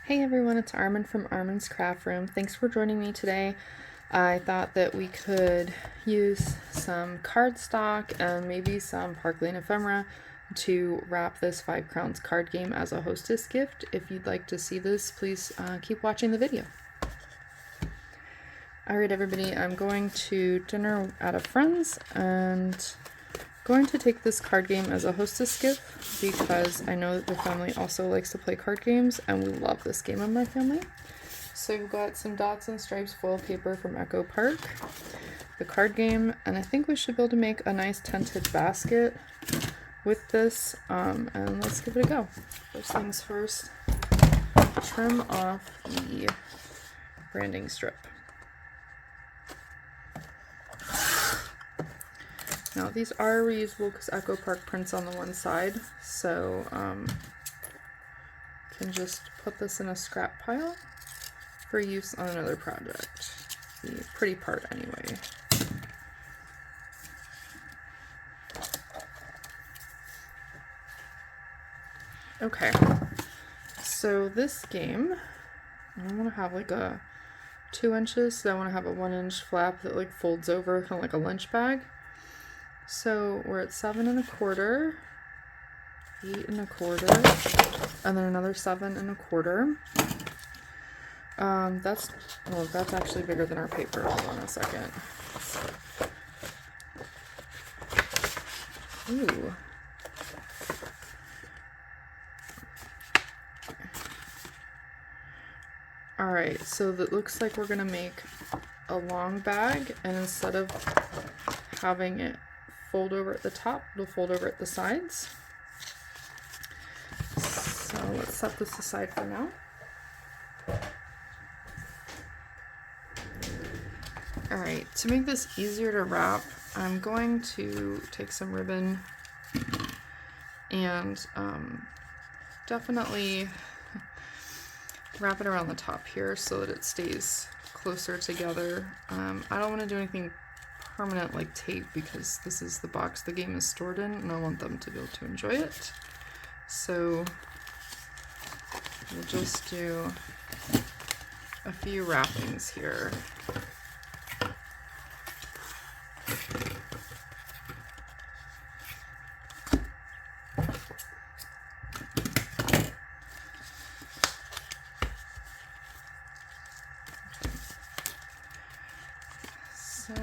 Hey everyone, it's Armen from ArmensCraftRoom. Thanks for joining me today. I thought that we could use some cardstock and maybe some Park Lane Ephemera to wrap this 5 Crowns card game as a hostess gift. If you'd like to see this, please keep watching the video. Alright everybody, I'm going to dinner at a friend's and going to take this card game as a hostess gift because I know that the family also likes to play card games and we love this game in my family. So we've got some dots and stripes foil paper from Echo Park, the card game, and I think we should be able to make a nice tinted basket with this, and let's give it a go. First things first, trim off the branding strip. Now these are reusable because Echo Park prints on the one side, so can just put this in a scrap pile for use on another project. The pretty part anyway. Okay, so this game, I want to have like a 2 inches, so I want to have a 1-inch flap that like folds over, kind of like a lunch bag. So we're at 7 1/4, 8 1/4, and then another 7 1/4. That's actually bigger than our paper. Hold on a second. Ooh. Alright, so that looks like we're gonna make a long bag, and instead of having it fold over at the top, it'll fold over at the sides. So let's set this aside for now. Alright, to make this easier to wrap, I'm going to take some ribbon and definitely wrap it around the top here so that it stays closer together. I don't want to do anything permanent like tape because this is the box the game is stored in and I want them to be able to enjoy it. So we'll just do a few wrappings here. So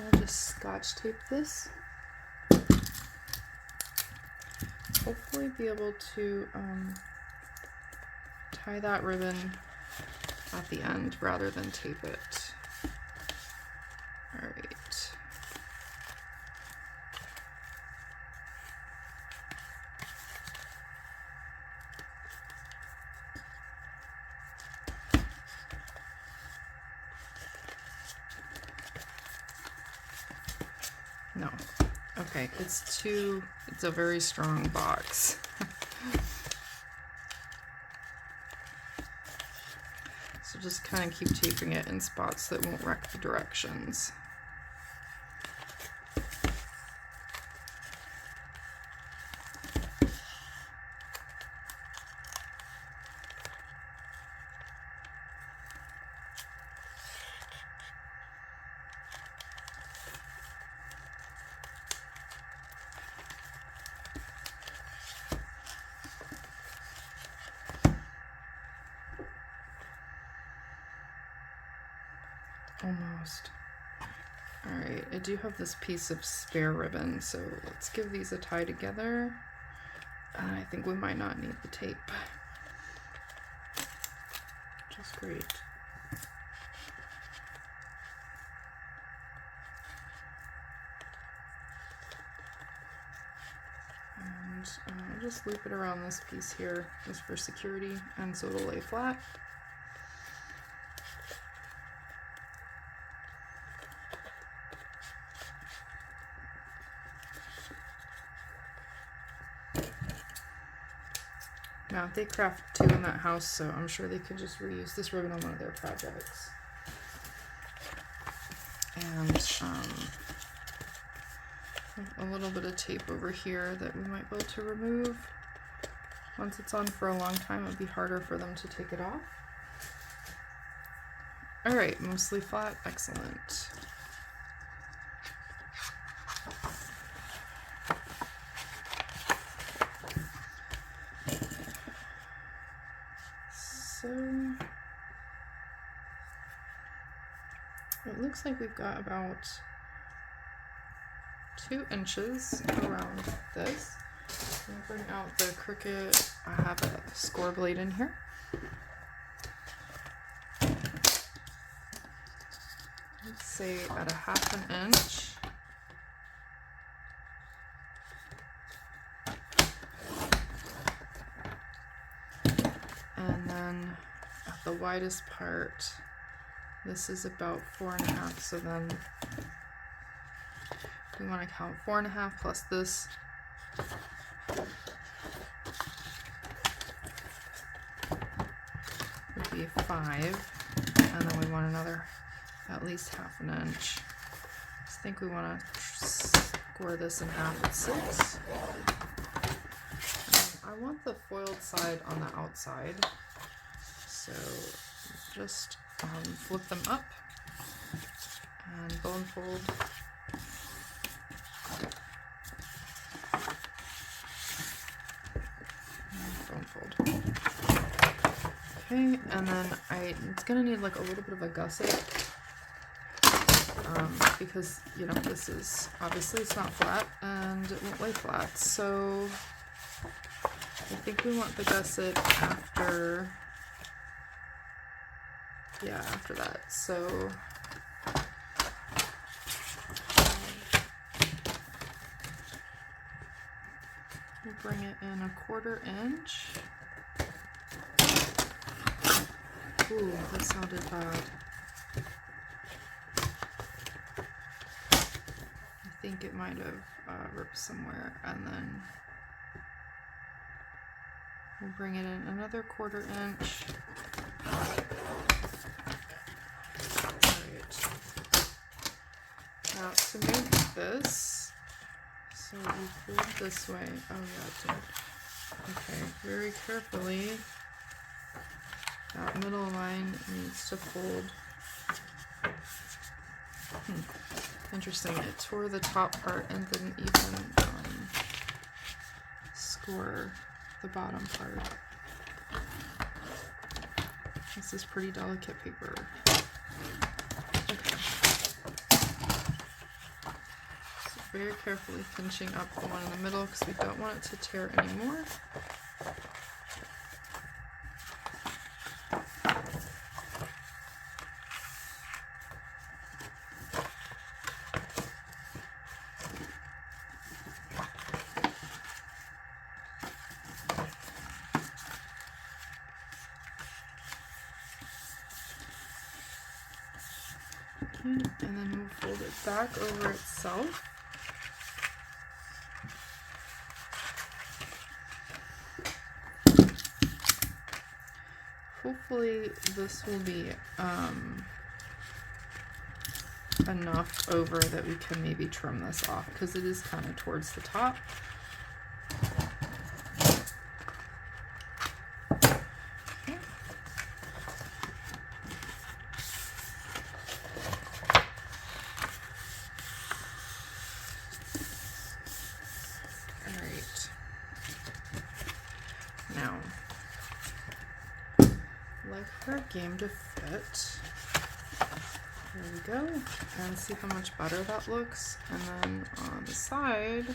I'll just scotch tape this. Hopefully be able to tie that ribbon at the end rather than tape it. Alright. No. Okay, it's a very strong box. So just kind of keep taping it in spots that won't wreck the directions. Almost. Alright, I do have this piece of spare ribbon, so let's give these a tie together. I think we might not need the tape. Which is great. And I'll just loop it around this piece here just for security, and so it'll lay flat. Now They craft too in that house, so I'm sure they could just reuse this ribbon on one of their projects. And a little bit of tape over here that we might be able to remove. Once it's on for a long time, it would be harder for them to take it off. Alright, mostly flat, excellent. So it looks like we've got about 2 inches around this. I'm going to bring out the Cricut. I have a score blade in here. Let's say at a 1/2 inch. And then at the widest part, this is about 4.5, so then we want to count 4.5 plus this. Would be 5, and then we want another at least 1/2 inch. I think we want to score this in half at 6. I want the foiled side on the outside, so just flip them up and bone fold. Okay, and then it's gonna need like a little bit of a gusset, because you know this is obviously it's not flat and it won't lay flat. So I think we want the gusset after, yeah, after that. So we'll bring it in a 1/4 inch. Ooh, that sounded bad. I think it might have ripped somewhere, and then we'll bring it in another 1/4 inch. Alright. Now to make this, so we fold this way. Oh yeah, it did. Okay, very carefully. That middle line needs to fold. Interesting, it tore the top part and didn't even score the bottom part. This is pretty delicate paper. Okay. So very carefully pinching up the one in the middle because we don't want it to tear anymore. And then we'll fold it back over itself. Hopefully this will be enough over that we can maybe trim this off because it is kind of towards the top. For game to fit. There we go. And see how much better that looks. And then on the side,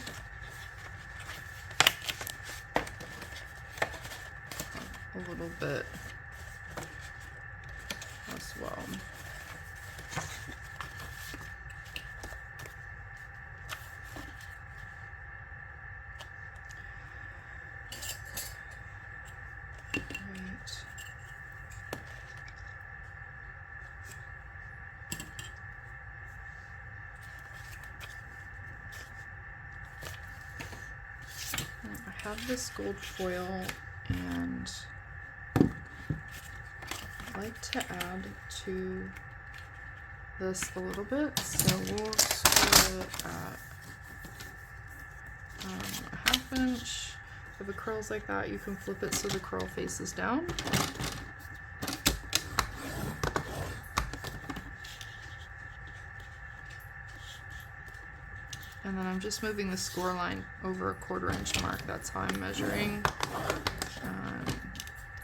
a little bit as well. I have this gold foil And I'd like to add to this a little bit, so we'll score it at a 1/2 inch. If it curls like that, you can flip it so the curl faces down. And then I'm just moving the score line over a 1/4 inch mark. That's how I'm measuring,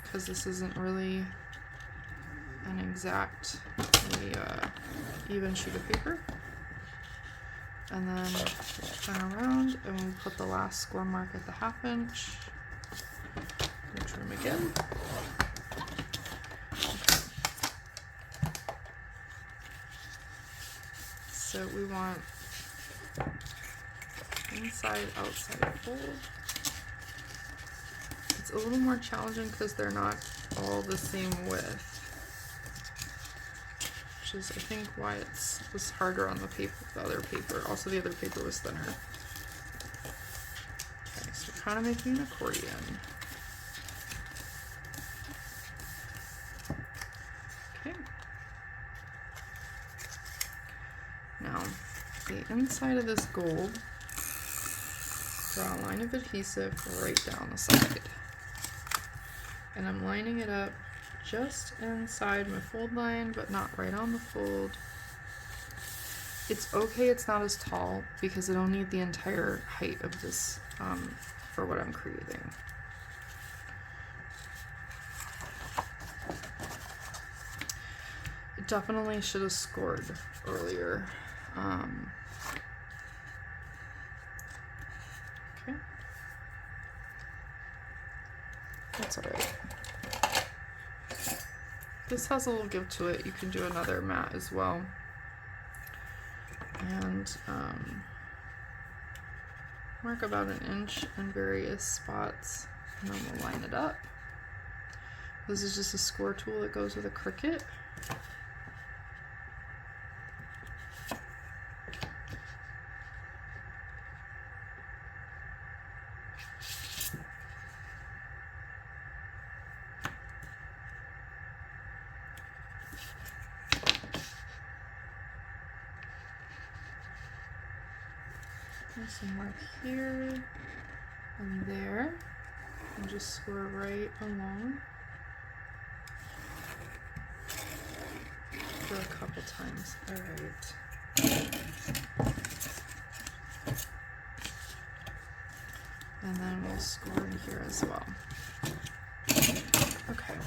because this isn't really an exactly even sheet of paper. And then turn around and we'll put the last score mark at the 1/2 inch. We'll trim again. Okay. So we want inside, outside fold. It's a little more challenging because they're not all the same width, which is, I think, why it was harder on the paper, the other paper. Also, the other paper was thinner. Okay, so we're kind of making an accordion. Okay. Now, the inside of this gold, draw a line of adhesive right down the side. And I'm lining it up just inside my fold line, but not right on the fold. It's okay it's not as tall because I don't need the entire height of this for what I'm creating. It definitely should have scored earlier. Okay. That's alright. This has a little give to it. You can do another mat as well. And mark about 1 inch in various spots, and then we'll line it up. This is just a score tool that goes with a Cricut. Some mark here and there, and just score right along for a couple times. All right. And then we'll score in here as well. Okay.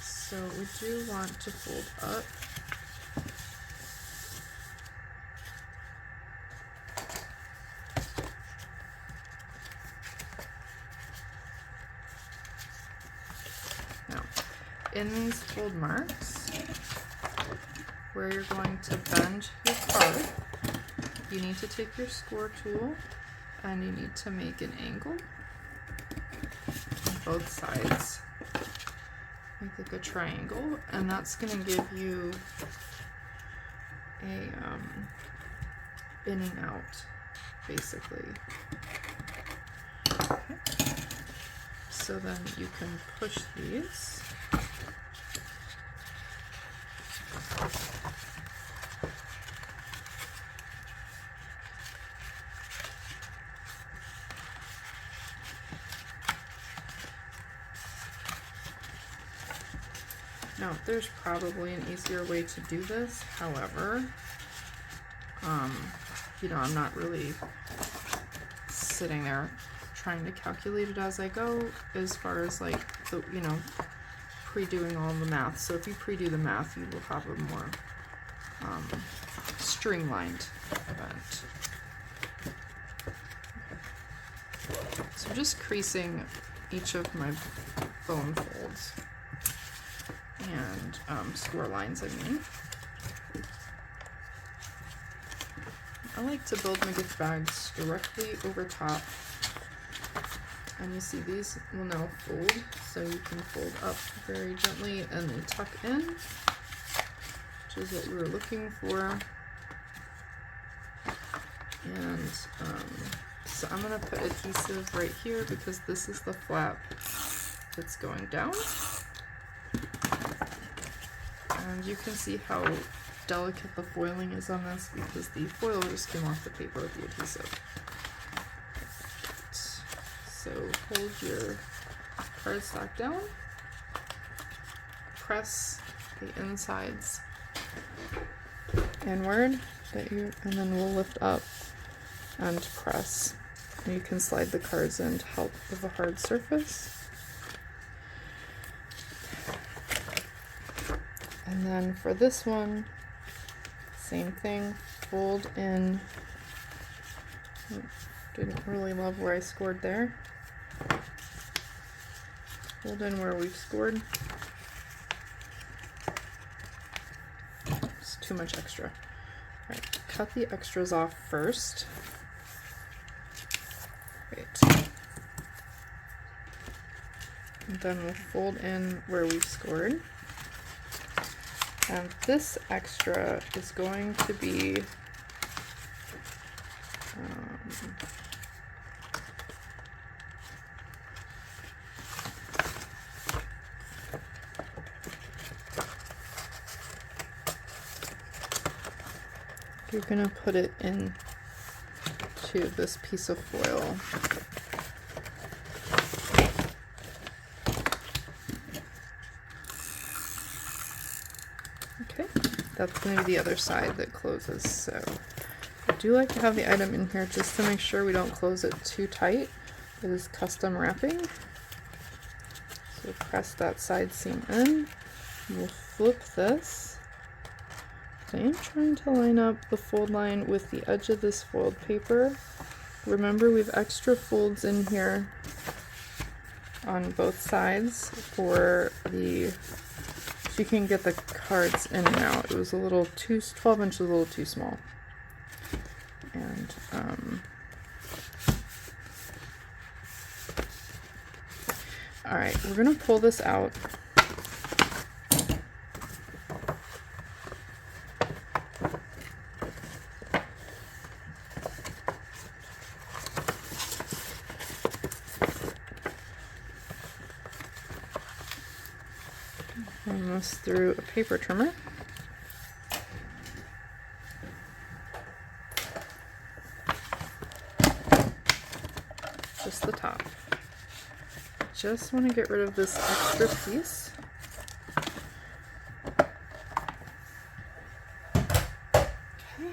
So we do want to fold up. In these fold marks, where you're going to bend your card, you need to take your score tool and you need to make an angle on both sides. Make like a triangle, and that's going to give you a inning out, basically. Okay. So then you can push these. Now, there's probably an easier way to do this. However, you know, I'm not really sitting there trying to calculate it as I go, as far as like the, you know, pre-doing all the math. So if you pre-do the math, you will have a more streamlined event. Okay. So just creasing each of my bone folds and score lines, I mean. I like to build my gift bags directly over top, and you see these will now fold, so you can fold up very gently and then tuck in, which is what we were looking for. And So I'm gonna put adhesive right here because this is the flap that's going down. And you can see how delicate the foiling is on this because the foil just came off the paper with the adhesive. So hold your cardstock down, press the insides inward, and then we'll lift up and press. And you can slide the cards in to help with a hard surface. And then for this one, same thing, fold in. Didn't really love where I scored there. Fold in where we've scored. It's too much extra. All right, cut the extras off first. Right. And then we'll fold in where we've scored. And this extra is going to be you're gonna put it in to this piece of foil. Okay, that's gonna be the other side that closes. So I do like to have the item in here just to make sure we don't close it too tight. It is custom wrapping. So press that side seam in. We'll flip this. I am trying to line up the fold line with the edge of this foiled paper. Remember, we have extra folds in here on both sides for the, so you can get the cards in and out. It was a little too, 12 inches a little too small. And all right, we're gonna pull this out. Run this through a paper trimmer. Just the top. Just want to get rid of this extra piece. Okay.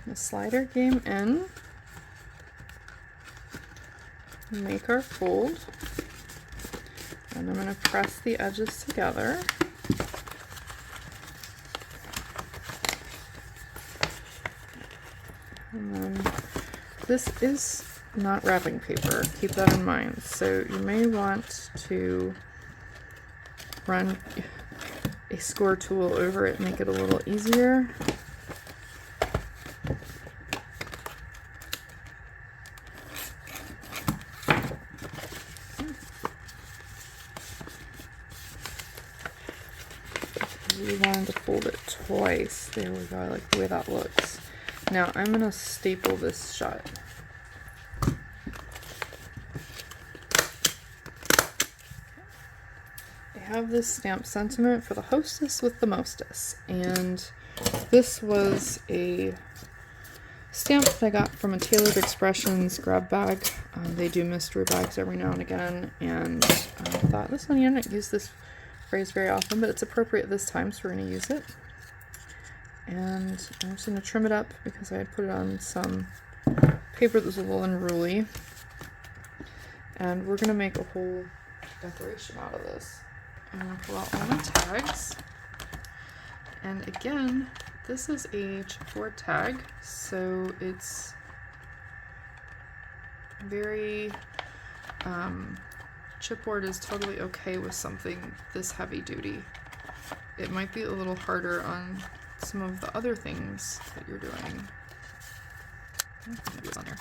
The slider game in. Make our fold. And I'm going to press the edges together. And then this is not wrapping paper, keep that in mind. So you may want to run a score tool over it, make it a little easier. We wanted to fold it twice. There we go, I like the way that looks. Now I'm going to staple this shut. I have this stamp sentiment for the hostess with the mostess, and this was a stamp that I got from a Tailored Expressions grab bag. They do mystery bags every now and again, and I thought this one, you don't use this phrase very often, but it's appropriate this time, so we're going to use it. And I'm just going to trim it up because I had put it on some paper that was a little unruly. And we're going to make a whole decoration out of this. I'm going to pull out all my tags. And again, this is a chipboard tag, so it's very, chipboard is totally okay with something this heavy duty. It might be a little harder on some of the other things that you're doing. Maybe it's on there.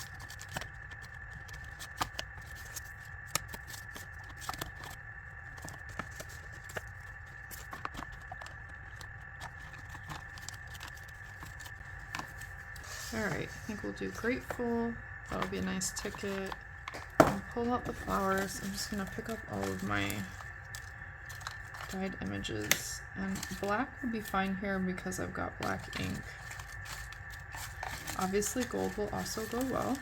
Alright, I think we'll do grateful. That'll be a nice ticket. And pull out the flowers. I'm just gonna pick up all of my dyed images. And black will be fine here because I've got black ink. Obviously gold will also go well.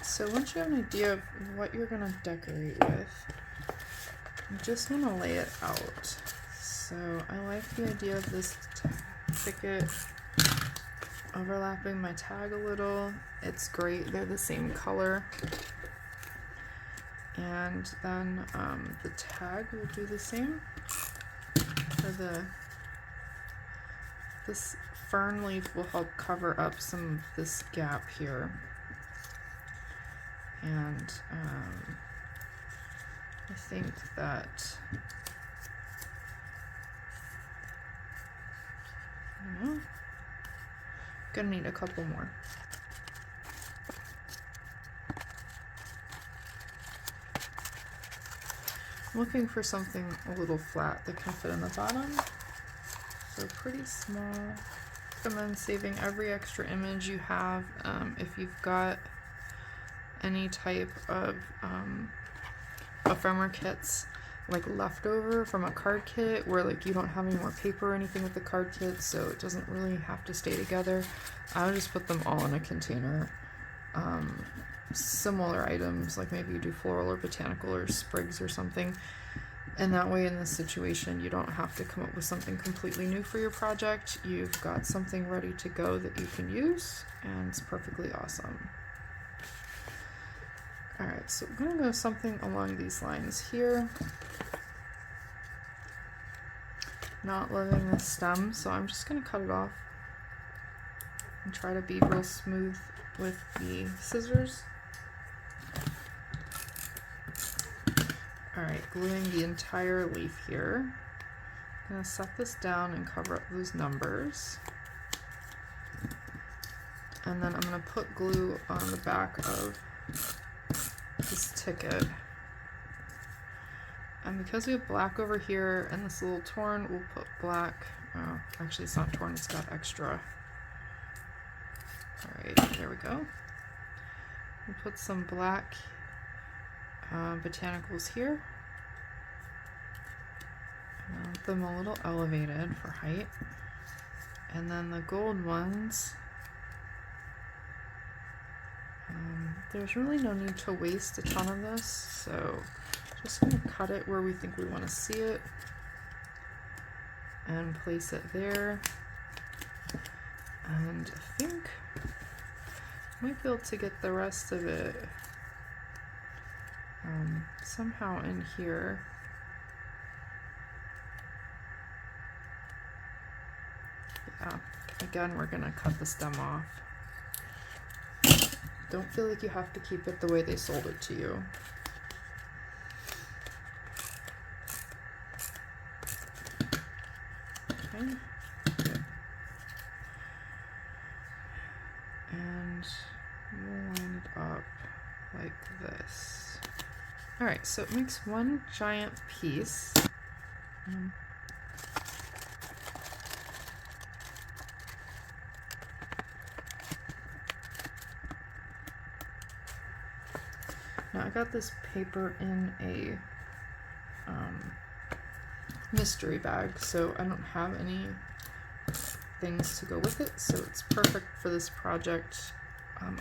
So once you have an idea of what you're going to decorate with, you just want to lay it out. So I like the idea of this ticket overlapping my tag a little. It's great, they're the same color. And then the tag will do the same for this fern leaf will help cover up some of this gap here. And I think that, I don't know, gonna need a couple more. I'm looking for something a little flat that can fit in the bottom. So pretty small. Recommend saving every extra image you have. If you've got any type of ephemera kits like leftover from a card kit where like you don't have any more paper or anything with the card kit, so it doesn't really have to stay together, I would just put them all in a container. Similar items, like maybe you do floral or botanical or sprigs or something, and that way in this situation you don't have to come up with something completely new for your project. You've got something ready to go that you can use, and it's perfectly awesome. Alright, so we're going to go something along these lines here. Not loving the stem, so I'm just going to cut it off and try to be real smooth with the scissors. Alright, gluing the entire leaf here. I'm going to set this down and cover up those numbers. And then I'm going to put glue on the back of this ticket, and because we have black over here and this little torn, we'll put black. Oh, actually it's not torn, it's got extra. Alright, there we go. We'll put some black botanicals here. I want them a little elevated for height, and then the gold ones, there's really no need to waste a ton of this, so just going to cut it where we think we want to see it and place it there. And I think I might be able to get the rest of it somehow in here. Yeah, again, we're going to cut the stem off. Don't feel like you have to keep it the way they sold it to you. Okay. And we'll line it up like this. Alright, so it makes one giant piece. Now I got this paper in a mystery bag, so I don't have any things to go with it, so it's perfect for this project.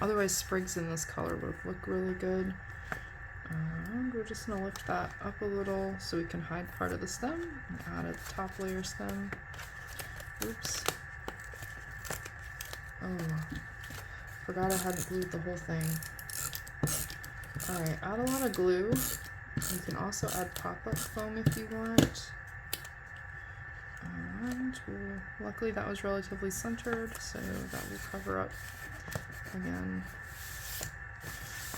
Otherwise sprigs in this color would look really good. We're just going to lift that up a little so we can hide part of the stem and add a top layer stem. Oops. Oh, forgot I hadn't glued the whole thing. Alright, add a lot of glue. You can also add pop-up foam if you want. And luckily that was relatively centered, so that will cover up again.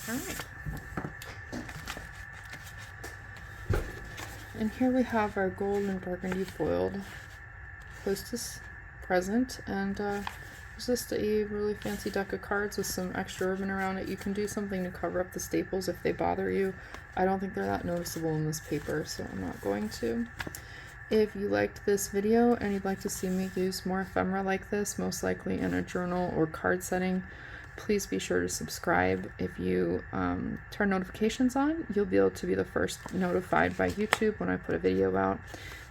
Alright. And here we have our gold and burgundy foiled hostess present, and it's just a really fancy deck of cards with some extra ribbon around it. You can do something to cover up the staples if they bother you. I don't think they're that noticeable in this paper, so I'm not going to. If you liked this video and you'd like to see me use more ephemera like this, most likely in a journal or card setting, please be sure to subscribe. If you turn notifications on, you'll be able to be the first notified by YouTube when I put a video out.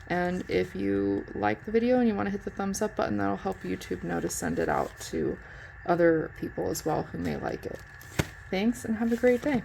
And if you like the video and you want to hit the thumbs up button, that'll help YouTube know to send it out to other people as well who may like it. Thanks, and have a great day.